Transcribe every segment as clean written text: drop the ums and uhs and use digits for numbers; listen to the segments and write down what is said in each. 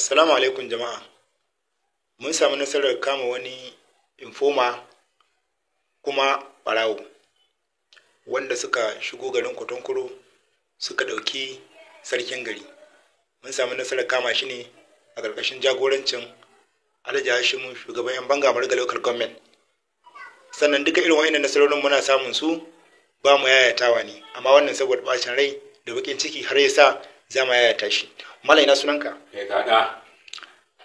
Assalamu alaikum jama'a. Mun samu nasarar kama wani informa kuma ɓarawo wanda suka shigo garin Kotonkoro suka ɗauki sarkin gari. Mun samu nasarar kama shi ne a ƙarƙashin jagorancin Alhaji Hashimu, shugaban 'yan banga Mariga Local Government. Sannan duka irin wa'innan nasarorin muna samun su ba mu yayatawa ne, amma wannan saboda bacin rai da bakin ciki har yasa za mu yayata shi. Malai na sunanka? Kada.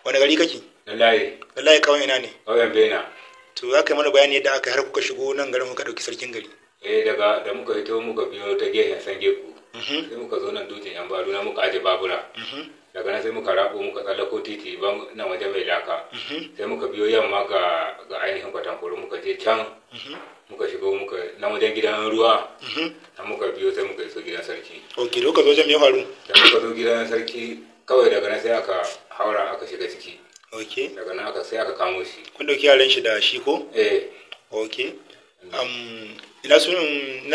Wani gari kake? Lallaye. Lallaye kawai ina ne? Ƙauyen Bena. To za ka yi mana bayani yadda aka har kuka shigo nan garin muka ɗauki sarkin gari. Daga da muka hito muka biyo ta gehen Sangeku. Sai muka zo nan dutsen yan Baduna muka aje babura. Daga nan sai muka rabo muka tsallako titi ban nan waje mai laka. Sai muka biyo yamma ga ainihin Kotonkoro muka je can. Muka shigo muka nan wajen gidan ruwa. Nan muka biyo sai muka iso gidan sarki. Ok, da kuka zo wajen me faru? Da muka zo gidan sarki kawai daga nan sai aka haura aka shiga ciki. Ok. Daga nan sai aka kamo shi. Kun dauki yaran shi da shi ko? Ok. Ina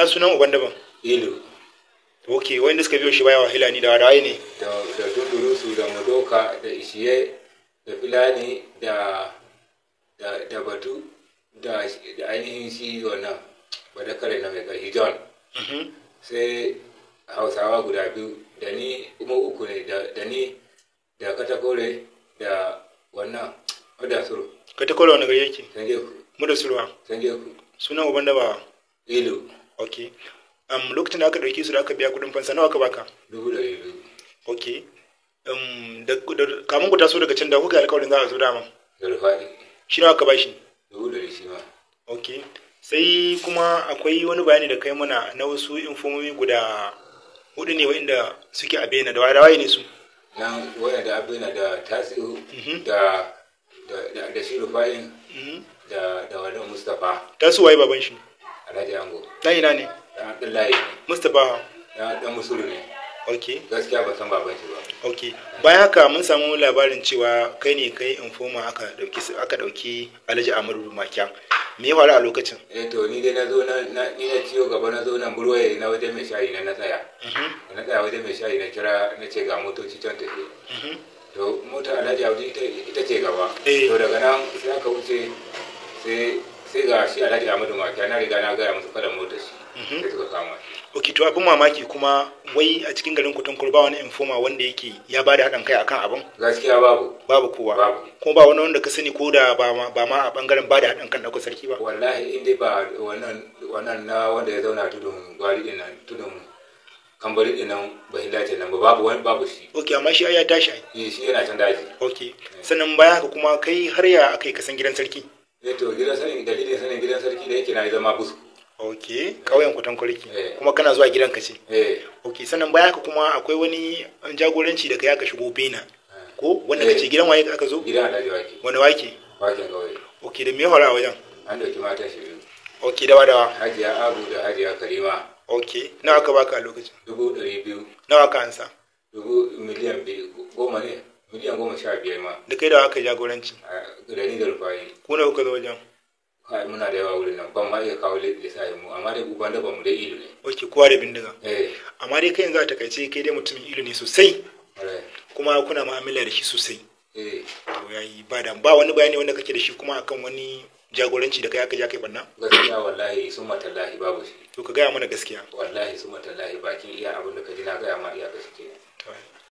sunan uban daban? Ilu. Ok, wanda suka biyo shi baya wahila ni da wadawaye ne? Da Dundurusu, da Madoka, da Ishiye, da Filani, da Batu, da ainihin shi wannan badakare na mai ƙarfi John. Sai Hausawa guda biyu, da ni kuma uku ne, da ni da Katakore da wannan Odasuru. Katakore wani gari yake? Sangeku. Mudasurwa? Sangeku. Sunan uban daba? Ilu. Ok. Lokacin da aka ɗauki su da aka biya kuɗin fansa nawa aka baka? 200,000. Ok. Kamun ku taso daga can da kuka yi alƙawarin za a zo dama? Da Rufa'i. Shi nawa aka bashi? 100,000 shi ma. Ok. Sai kuma akwai wani bayani da kai mana na wasu infomomi guda hudu ne wa'inda suke a Bena da waye ne su? Nan wa'inda a Bena da Tasiru da shi Rufa'in da wadda Mustapha. Tasu waye baban shi? Alhaji Ango. Dan ina ne? Dan Abdullahi. Mustapha. Dan Musulu ne. Ok. Gaskiya ba san baban shi ba. Ok. Bayan haka mun samu labarin cewa kai ne kai informa aka dauki Alhaji Amadu Makiyan. Me ya faru a lokacin? To ni dai na zo ni na ciwo gaba na zo nan burwaye na wajen mai shayi na tsaya. Na tsaya wajen mai shayi na kira na ce ga motoci can tafi. To mota Alhaji Audu ita ce gaba. To daga nan sai aka wuce sai ga shi Alhaji Amadu Makiya na riga na gaya musu kalan motar shi. Sai suka kama shi. Ok, to abin mamaki kuma wai a cikin garin Kotonkoro ba wani informa wanda yake ya bada haɗin kai akan abin? Gaskiya babu. Babu kowa. Babu. Kuma ba wani wanda ka sani ko da ba ma a bangaren bada haɗin kan ɗaukar sarki ba? Wallahi in dai ba wannan na wanda ya zauna tudun gwari din nan tudun kambari din nan bahilace nan babu shi. Ok, amma shi ya tashi ai. Shi yana can daji. Ok. Sannan bayan haka kuma kai har ya aka yi kasan gidan sarki? To dalilin sanin gidan sarki da yake na zama busku. Ok, ƙauyen Kotonkoro kuma kana zuwa gidan ka ce? Ok, sannan bayan haka kuma akwai wani jagoranci da kai aka shigo Bena ko wanda kace gidan waye aka zo? Gidan Alhaji Wake. Wani wake? Waken ƙauye. Ok, da me ya faru a wajen? An dauki mata shi biyu. Ok, dawa. Hajiya Abu da Hajiya Karima. Ok, nawa aka baka a lokacin? 200,000. Nawa ka ansa? Miliyan 10 ne. Miliyan 15 ma. Da kai da aka jagoranci? Da ni da Rufa'i. Ku nawa kuka zo wajen? Muna da yawa wurin nan ban ma iya kawo lissafi mu amma dai uban da bamu dai ilu ne. Ok, kowa da bindiga. Amma dai kai yanzu a takaice kai dai mutumin ilu ne sosai. Kuma kuna mu'amala da shi sosai. To yayi ba wani bayani wanda kake da shi kuma akan wani jagoranci da kai aka ja kai banna? Gaskiya wallahi sun matallahi babu shi. To ka gaya mana gaskiya. Wallahi sun matallahi bakin iya abin da ka ji na gaya ma iya gaskiya.